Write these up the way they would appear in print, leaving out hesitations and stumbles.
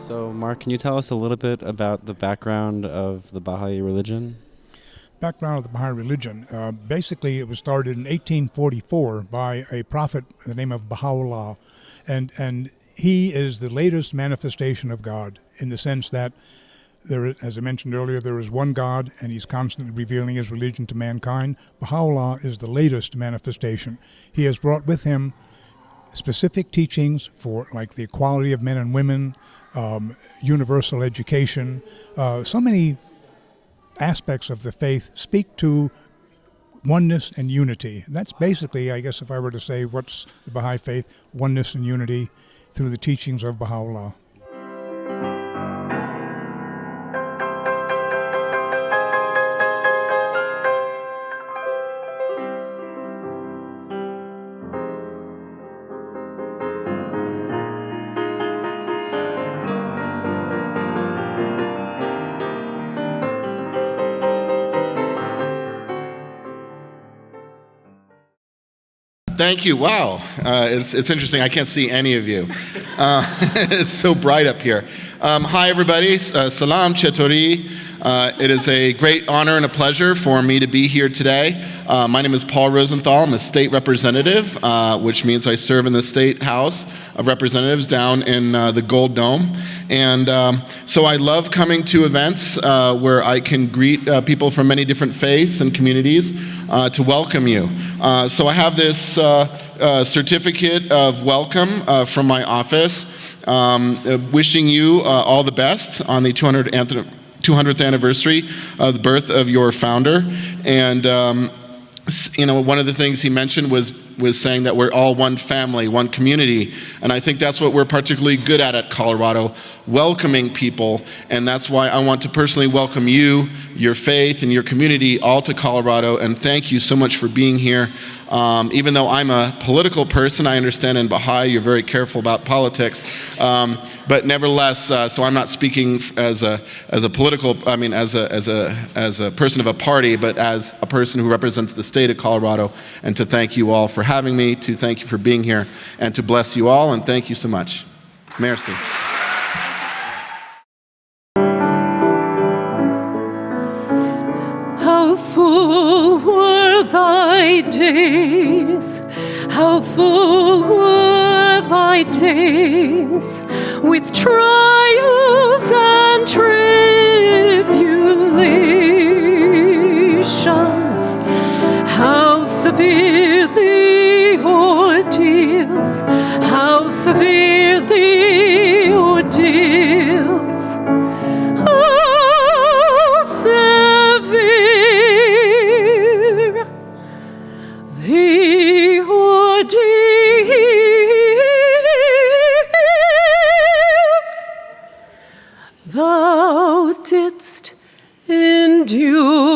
So, Mark, can you tell us a little bit about the background of the Baha'i religion? Background of the Baha'i religion. Basically, it was started in 1844 by a prophet by the name of Bahá'u'lláh, and he is the latest manifestation of God in the sense that there, as I mentioned earlier, there is one God, and he's constantly revealing his religion to mankind. Baha'u'lláh is the latest manifestation. He has brought with him specific teachings for, like, the equality of men and women, universal education. So many aspects of the faith speak to oneness and unity. And that's basically, I guess, if I were to say what's the Baha'i faith, oneness and unity through the teachings of Baha'u'lláh. Thank you. Wow. It's interesting. I can't see any of you. It's so bright up here. Hi, everybody. Salam, Chetori. It is a great honor and a pleasure for me to be here today. My name is Paul Rosenthal. I'm a state representative, which means I serve in the State House of Representatives down in the Gold Dome. And so I love coming to events where I can greet people from many different faiths and communities to welcome you. So I have this certificate of welcome from my office, wishing you all the best on the 200th anniversary of the birth of your founder. And one of the things he mentioned was saying that we're all one family, one community. And I think that's what we're particularly good at Colorado, welcoming people. And that's why I want to personally welcome you, your faith, and your community all to Colorado. And thank you so much for being here. Even though I'm a political person, I understand in Baha'i you're very careful about politics. But nevertheless, so I'm not speaking as a political, as a person of a party, but as a person who represents the state of Colorado, and to thank you all for having me, to thank you for being here, and to bless you all, and thank you so much. Merci. How full were thy days, how full were thy days, with trials and tribulations. How severe the ordeals, how severe the ordeals. How severe the ordeals thou didst endure.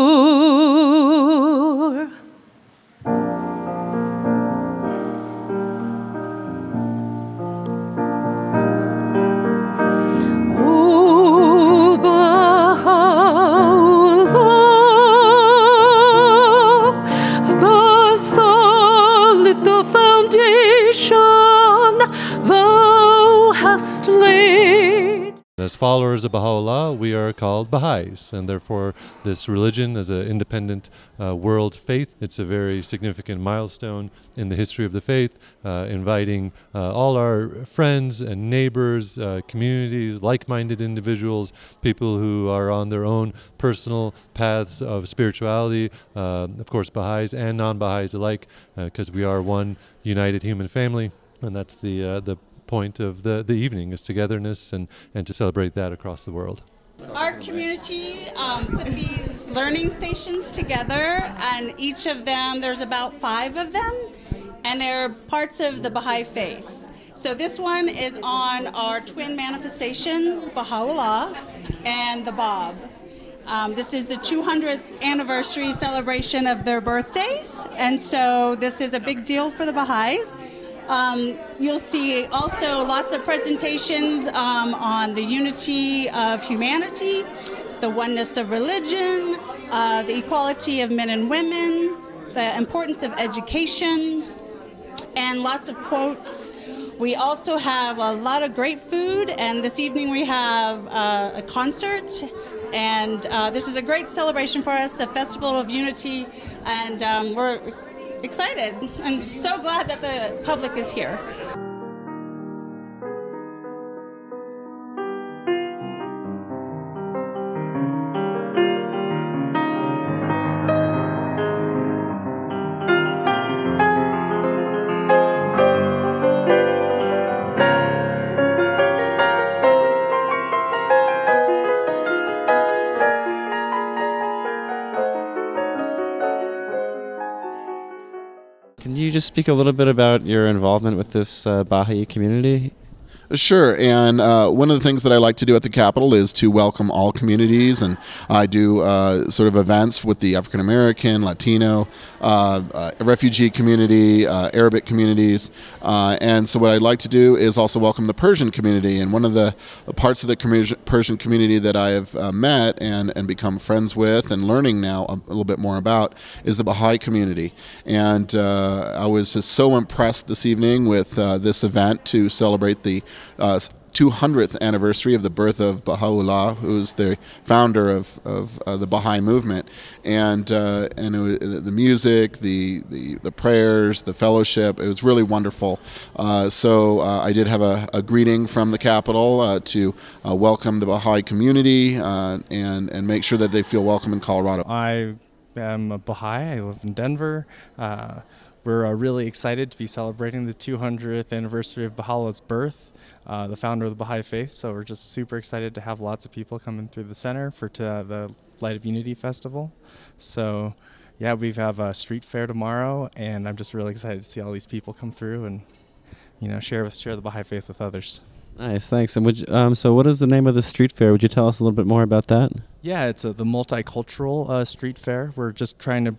O Bahá'u'lláh, the solid, the foundation thou hast laid. As followers of Baha'u'lláh, we are called Baha'is, and therefore this religion is an independent world faith. It's a very significant milestone in the history of the faith, inviting all our friends and neighbors, communities, like-minded individuals, people who are on their own personal paths of spirituality, of course Baha'is and non-Baha'is alike, because we are one united human family, and that's the point of the evening, is togetherness and to celebrate that across the world. Our community put these learning stations together, and each of them, there's about 5 of them, and they're parts of the Baha'i faith. So this one is on our twin manifestations, Baha'u'lláh and the Bab. This is the 200th anniversary celebration of their birthdays, and so this is a big deal for the Baha'is. You'll see also lots of presentations on the unity of humanity, the oneness of religion, the equality of men and women, the importance of education, and lots of quotes We also have a lot of great food, and this evening we have a concert. And this is a great celebration for us, the Festival of Unity, and we're excited and so glad that the public is here. Can you just speak a little bit about your involvement with this Baha'i community? Sure, and one of the things that I like to do at the Capitol is to welcome all communities, and I do sort of events with the African American, Latino, refugee community, Arabic communities, and so what I'd like to do is also welcome the Persian community, and one of the parts of the Persian community that I have met and become friends with and learning now a little bit more about is the Baha'i community, and I was just so impressed this evening with this event to celebrate the 200th anniversary of the birth of Bahá'u'lláh, who's the founder of the Baha'i movement, and it was, the music, the prayers, the fellowship. It was really wonderful. So I did have a greeting from the Capitol to welcome the Baha'i community and make sure that they feel welcome in Colorado. I am a Baha'i. I live in Denver. We're really excited to be celebrating the 200th anniversary of Baha'u'llah's birth, the founder of the Baha'i faith. So we're just super excited to have lots of people coming through the center for the Light of Unity Festival. So yeah, we have a street fair tomorrow, and I'm just really excited to see all these people come through and share the Baha'i faith with others. Nice, thanks. And so what is the name of the street fair? Would you tell us a little bit more about that? Yeah, it's the multicultural street fair. We're just trying to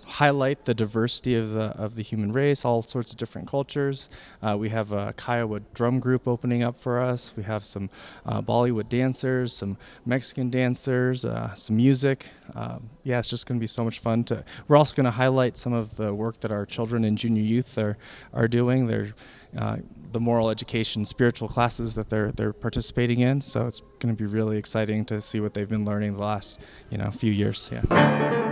highlight the diversity of the human race, all sorts of different cultures. We have a Kiowa drum group opening up for us. We have some Bollywood dancers, some Mexican dancers, some music. It's just going to be so much fun. We're also going to highlight some of the work that our children and junior youth are doing. They're the moral education, spiritual classes that they're participating in. So it's going to be really exciting to see what they've been learning the last few years. Yeah.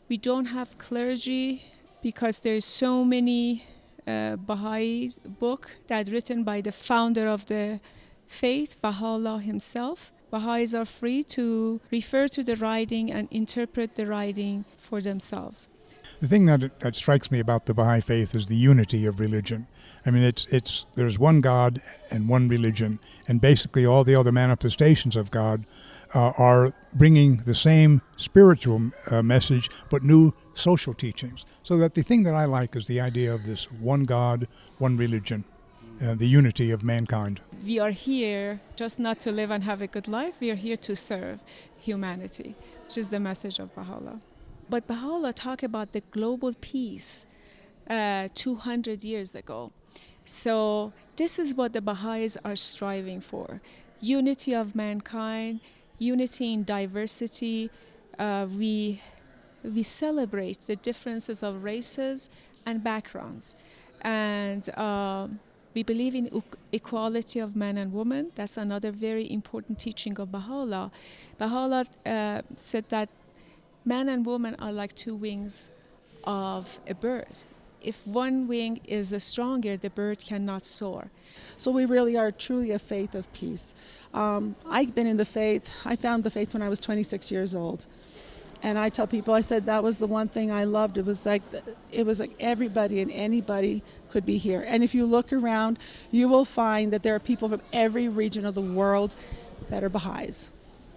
We don't have clergy because there's so many Baha'i book that written by the founder of the faith, Baha'u'lláh himself. Baha'is are free to refer to the writing and interpret the writing for themselves. The thing that strikes me about the Baha'i faith is the unity of religion. I mean, there's one God and one religion, and basically all the other manifestations of God are bringing the same spiritual message, but new social teachings. So that the thing that I like is the idea of this one God, one religion, the unity of mankind. We are here just not to live and have a good life. We are here to serve humanity, which is the message of Baha'u'lláh. But Baha'u'lláh talked about the global peace 200 years ago. So this is what the Baha'is are striving for: unity of mankind, unity in diversity. We celebrate the differences of races and backgrounds, and we believe in equality of man and woman. That's another very important teaching of Baha'u'lláh. Baha'u'lláh said that man and woman are like two wings of a bird. If one wing is stronger, the bird cannot soar. So we really are truly a faith of peace. I've been in the faith. I found the faith when I was 26 years old. And I tell people, I said that was the one thing I loved. It was like everybody and anybody could be here. And if you look around, you will find that there are people from every region of the world that are Baha'is.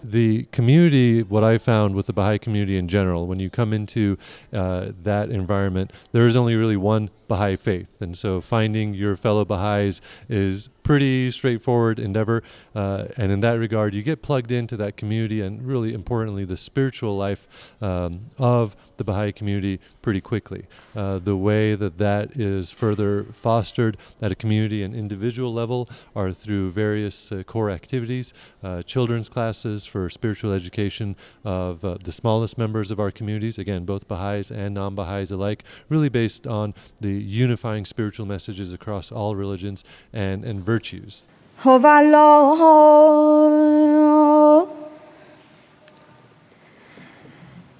The community, what I found with the Baha'i community in general, when you come into that environment, there is only really one Baha'i faith. And so finding your fellow Baha'is is pretty straightforward endeavor. And in that regard, you get plugged into that community and really importantly, the spiritual life of the Baha'i community pretty quickly. The way that is further fostered at a community and individual level are through various core activities, children's classes for spiritual education of the smallest members of our communities, again, both Baha'is and non-Baha'is alike, really based on the unifying spiritual messages across all religions and virtues.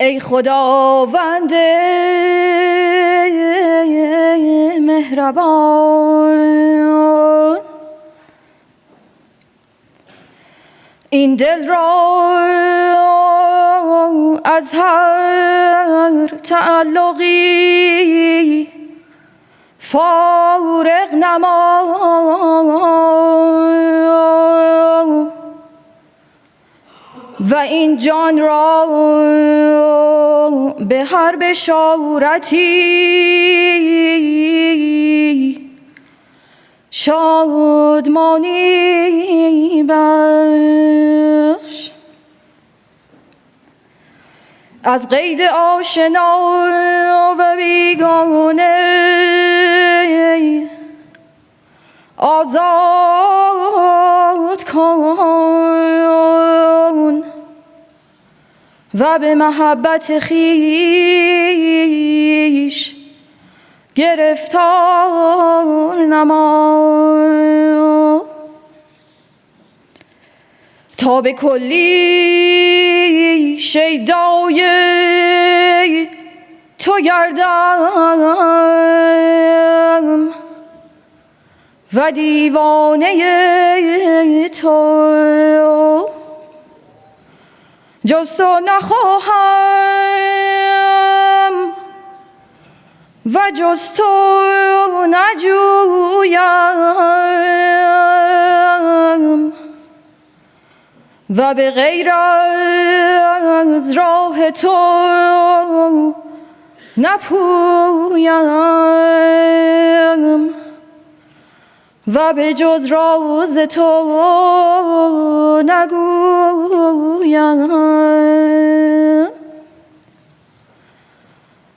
ای خداوند مهربان این دل را از هر تعلقی فارغ نما و این جان را به هر بشارتی شادمانی بخش از قید آشنا و بیگانه آزاد کن و به محبت خویش گرفتار نما تا به کلی شیدای تو گردم و دیوانه تو جز تو نخواهم و جز تو نجویم و به غیر از راه تو نپویم و به جز راز تو نگویم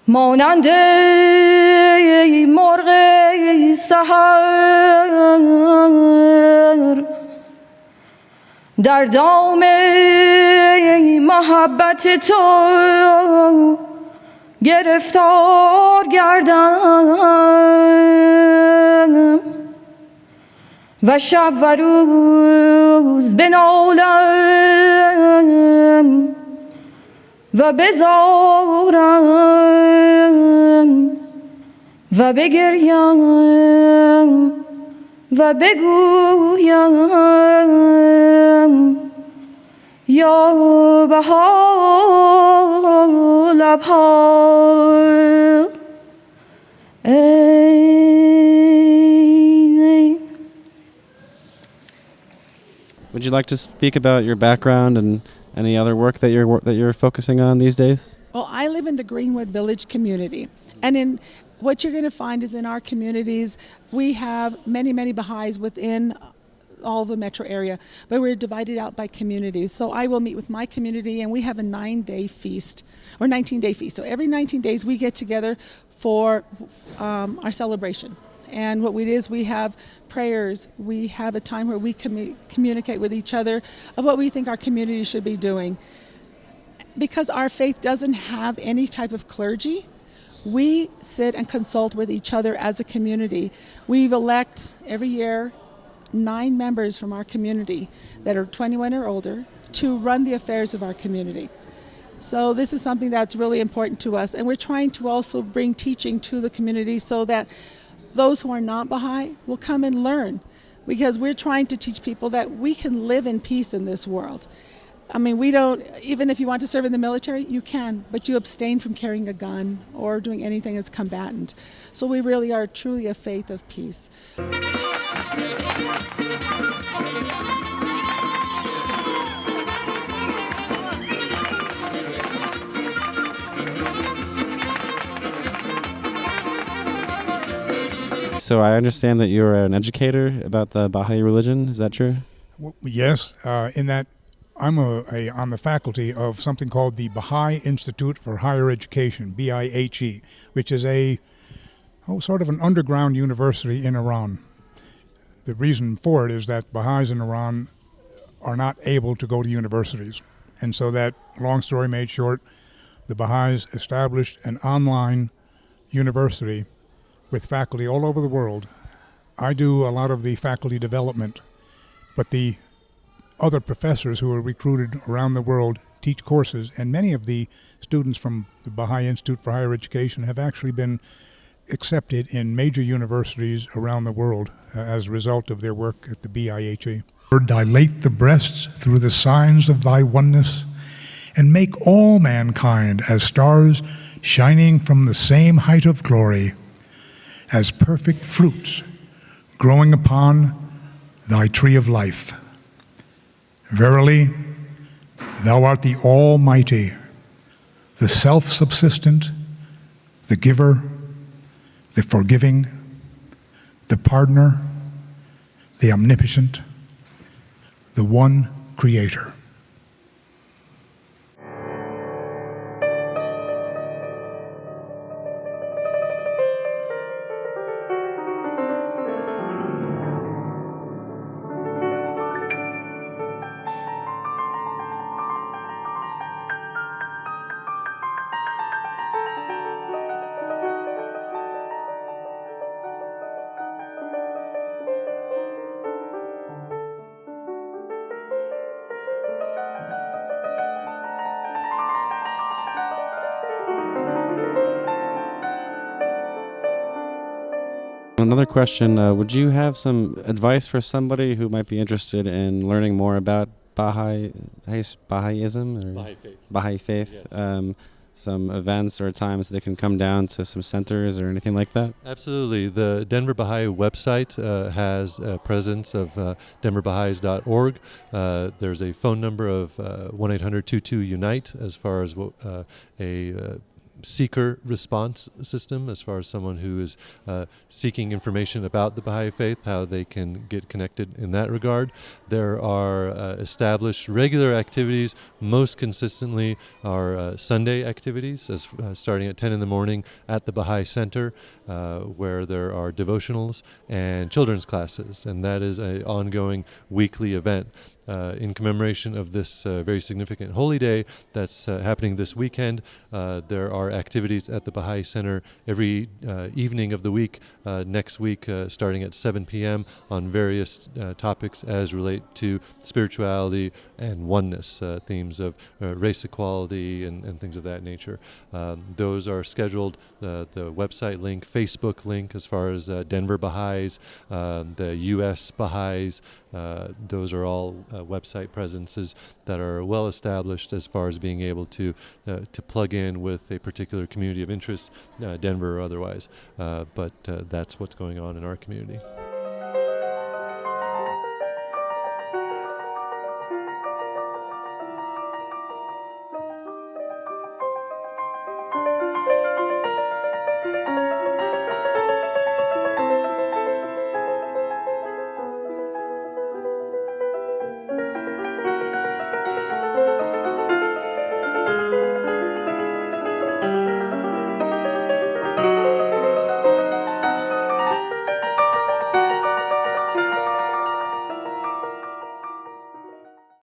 مانند مرغ سحر در دام محبت تو گرفتار گردم و شب و روز بنالم و بزارم و بگریم و بگویم یا بهاءالابها. Would you like to speak about your background and any other work that you're focusing on these days? Well, I live in the Greenwood Village community, and in what you're going to find is in our communities, we have many, many Baha'is within all the metro area, but we're divided out by communities. So I will meet with my community, and we have a 9-day feast, or 19-day feast. So every 19 days we get together for our celebration. And what we do is we have prayers, we have a time where we communicate with each other of what we think our community should be doing. Because our faith doesn't have any type of clergy, we sit and consult with each other as a community. We elect every year 9 members from our community that are 21 or older to run the affairs of our community. So this is something that's really important to us, and we're trying to also bring teaching to the community so that those who are not Baha'i will come and learn, because we're trying to teach people that we can live in peace in this world. I mean, we don't, even if you want to serve in the military, you can, but you abstain from carrying a gun or doing anything that's combatant. So we really are truly a faith of peace. So I understand that you're an educator about the Baha'i religion. Is that true? Yes, in that I'm on the faculty of something called the Baha'i Institute for Higher Education, BIHE, which is sort of an underground university in Iran. The reason for it is that Baha'is in Iran are not able to go to universities. And so that, long story made short, the Baha'is established an online university with faculty all over the world. I do a lot of the faculty development, but the other professors who are recruited around the world teach courses, and many of the students from the Baha'i Institute for Higher Education have actually been accepted in major universities around the world as a result of their work at the BIHE. Dilate the breasts through the signs of thy oneness, and make all mankind as stars shining from the same height of glory, as perfect fruits growing upon thy tree of life. Verily, thou art the Almighty, the self-subsistent, the giver, the forgiving, the pardoner, the omnipotent, the one creator. Another question, would you have some advice for somebody who might be interested in learning more about Baha'ism or Baha'i faith? Yes. Some events or times they can come down to some centers or anything like that? Absolutely. The Denver Baha'i website has a presence of denverbaha'is.org. There's a phone number of 1-800-22-UNITE as far as a seeker response system, as far as someone who is seeking information about the Baha'i faith, how they can get connected in that regard. There are established regular activities. Most consistently are Sunday activities, starting at 10 in the morning at the Baha'i Center, where there are devotionals and children's classes, and that is an ongoing weekly event. In commemoration of this very significant holy day that's happening this weekend, there are activities at the Baha'i Center every evening of the week, next week starting at 7 p.m. on various topics as relate to spirituality and oneness, themes of race equality and things of that nature. Those are scheduled, the website link, Facebook link as far as Denver Baha'is, the U.S. Baha'is, those are all website presences that are well established as far as being able to plug in with a particular community of interest, Denver or otherwise. But that's what's going on in our community.